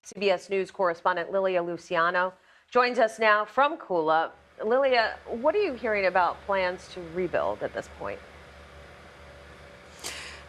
CBS News correspondent Lilia Luciano joins us now from Kula. Lilia, what are you hearing about plans to rebuild at this point?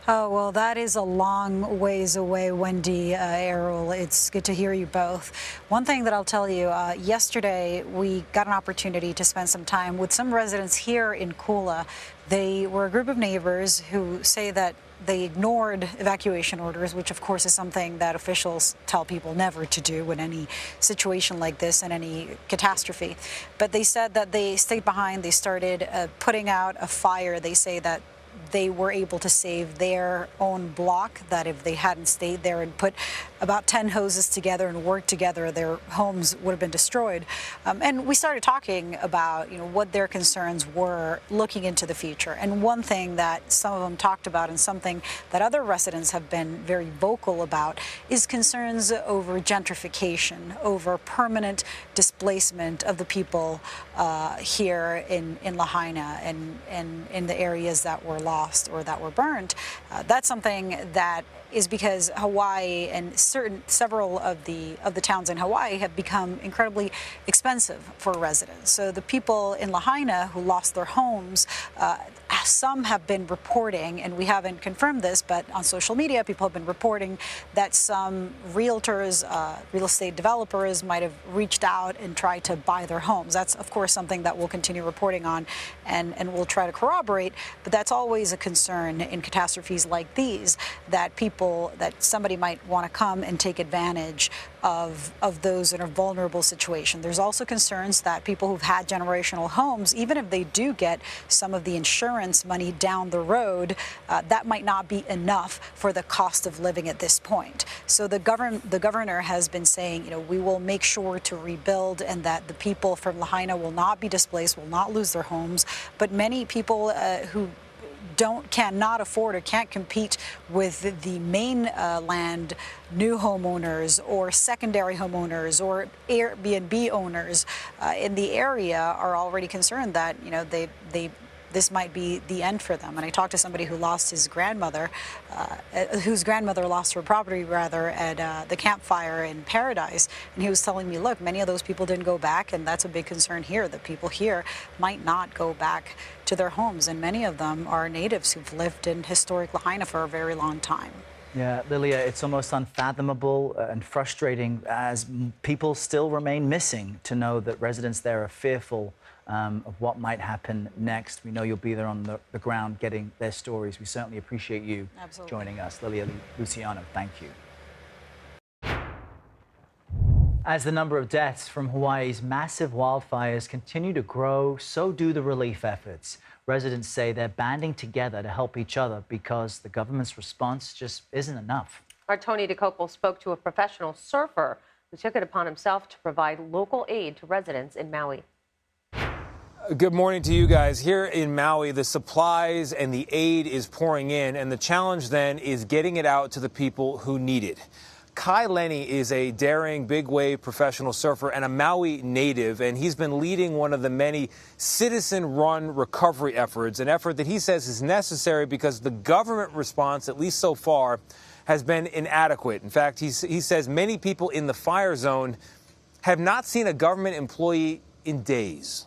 Oh, well, that is a long ways away, Wendy, Errol. It's good to hear you both. One thing that I'll tell you, yesterday we got an opportunity to spend some time with some residents here in Kula. They were a group of neighbors who say that they ignored evacuation orders, which of course is something that officials tell people never to do in any situation like this and any catastrophe. But they said that they stayed behind. They started putting out a fire. They say that they were able to save their own block, that if they hadn't stayed there and put about 10 hoses together and worked together, their homes would have been destroyed. And we started talking about, what their concerns were looking into the future. And one thing that some of them talked about and something that other residents have been very vocal about is concerns over gentrification, over permanent displacement of the people here in Lahaina and in the areas that were lost or that were burned. That's something that is because Hawaii and several of the towns in Hawaii have become incredibly expensive for residents. So the people in Lahaina who lost their homes, some have been reporting, and we haven't confirmed this, but on social media, people have been reporting that some realtors, real estate developers might have reached out and tried to buy their homes. That's, of course, something that we'll continue reporting on and we'll try to corroborate. But that's always a concern in catastrophes like these, that somebody might want to come and take advantage of those in a vulnerable situation. There's also concerns that people who've had generational homes, even if they do get some of the insurance money down the road, that might not be enough for the cost of living at this point. So the governor has been saying, we will make sure to rebuild and that the people from Lahaina will not be displaced, will not lose their homes. But many people who cannot afford or can't compete with the mainland new homeowners or secondary homeowners or Airbnb owners in the area are already concerned that this might be the end for them. And I talked to somebody who lost his grandmother, whose grandmother lost her property, rather, at the campfire in Paradise. And he was telling me, look, many of those people didn't go back, and that's a big concern here. The people here might not go back to their homes, and many of them are natives who've lived in historic Lahaina for a very long time. Yeah, Lilia, it's almost unfathomable and frustrating as people still remain missing to know that residents there are fearful of what might happen next. We know you'll be there on the ground getting their stories. We certainly appreciate you joining us. Lilia Luciano, thank you. As the number of deaths from Hawaii's massive wildfires continue to grow, so do the relief efforts. Residents say they're banding together to help each other because the government's response just isn't enough. Our Tony Dokoupil spoke to a professional surfer who took it upon himself to provide local aid to residents in Maui. Good morning to you guys. Here in Maui, the supplies and the aid is pouring in, and the challenge then is getting it out to the people who need it. Kai Lenny is a daring big wave professional surfer and a Maui native, and he's been leading one of the many citizen-run recovery efforts, an effort that he says is necessary because the government response, at least so far, has been inadequate. In fact, he says many people in the fire zone have not seen a government employee in days.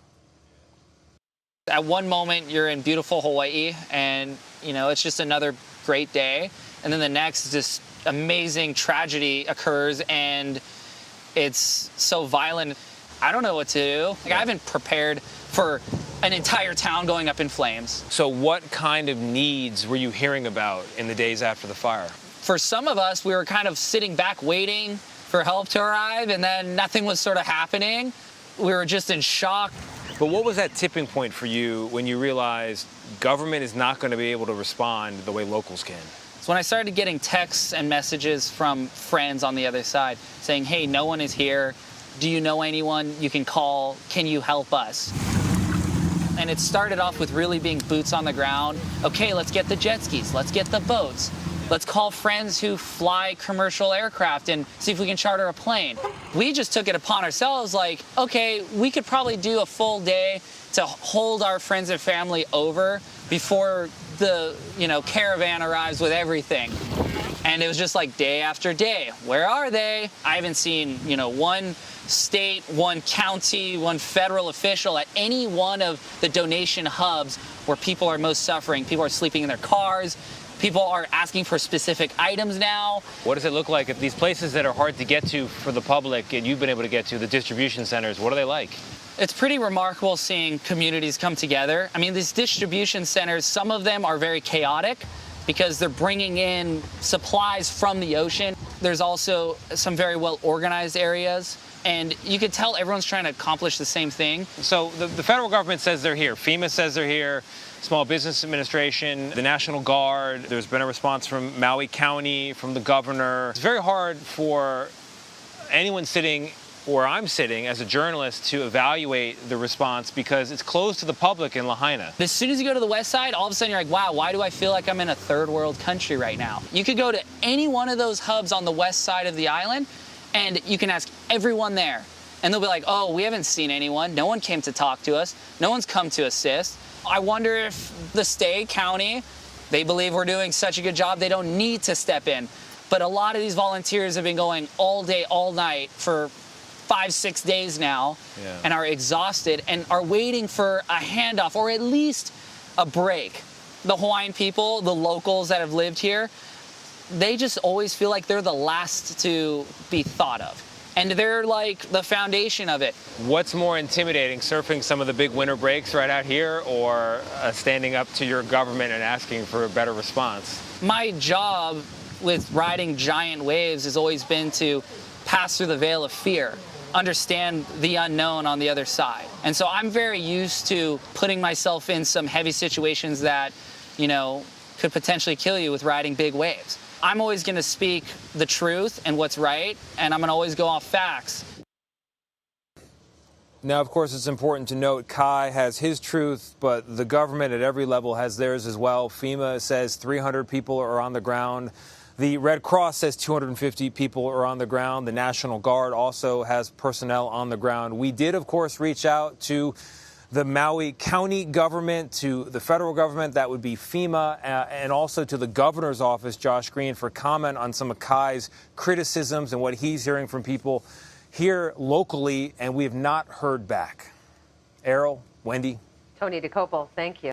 At one moment, you're in beautiful Hawaii, and, it's just another great day. And then the next, this amazing tragedy occurs, and it's so violent. I don't know what to do. I haven't prepared for an entire town going up in flames. So what kind of needs were you hearing about in the days after the fire? For some of us, we were kind of sitting back waiting for help to arrive, and then nothing was sort of happening. We were just in shock. But what was that tipping point for you when you realized government is not going to be able to respond the way locals can? So when I started getting texts and messages from friends on the other side saying, hey, no one is here. Do you know anyone you can call? Can you help us? And it started off with really being boots on the ground. Okay, let's get the jet skis. Let's get the boats. Let's call friends who fly commercial aircraft and see if we can charter a plane. We just took it upon ourselves like, okay, we could probably do a full day to hold our friends and family over before the, caravan arrives with everything. And it was just like day after day. Where are they? I haven't seen, one state, one county, one federal official at any one of the donation hubs where people are most suffering. People are sleeping in their cars. People are asking for specific items now. What does it look like if these places that are hard to get to for the public and you've been able to get to, the distribution centers, what are they like? It's pretty remarkable seeing communities come together. I mean, these distribution centers, some of them are very chaotic because they're bringing in supplies from the ocean. There's also some very well organized areas. And you could tell everyone's trying to accomplish the same thing. So the federal government says they're here. FEMA says they're here. Small Business Administration, the National Guard. There's been a response from Maui County, from the governor. It's very hard for anyone sitting where I'm sitting as a journalist to evaluate the response because it's closed to the public in Lahaina. As soon as you go to the west side, all of a sudden you're like, wow, why do I feel like I'm in a third world country right now? You could go to any one of those hubs on the west side of the island and you can ask everyone there. And they'll be like, oh, we haven't seen anyone. No one came to talk to us. No one's come to assist. I wonder if the state, county, they believe we're doing such a good job, they don't need to step in. But a lot of these volunteers have been going all day, all night for 5-6 days now and are exhausted and are waiting for a handoff or at least a break. The Hawaiian people, the locals that have lived here, they just always feel like they're the last to be thought of. And they're like the foundation of it. What's more intimidating, surfing some of the big winter breaks right out here or standing up to your government and asking for a better response? My job with riding giant waves has always been to pass through the veil of fear, understand the unknown on the other side. And so I'm very used to putting myself in some heavy situations that, could potentially kill you with riding big waves. I'm always going to speak the truth and what's right, and I'm going to always go off facts. Now, of course, it's important to note Kai has his truth, but the government at every level has theirs as well. FEMA says 300 people are on the ground. The Red Cross says 250 people are on the ground. The National Guard also has personnel on the ground. We did, of course, reach out to the Maui County government, to the federal government, that would be FEMA, and also to the governor's office, Josh Green, for comment on some of Kai's criticisms and what he's hearing from people here locally, and we have not heard back. Errol, Wendy. Tony Dokoupil, thank you.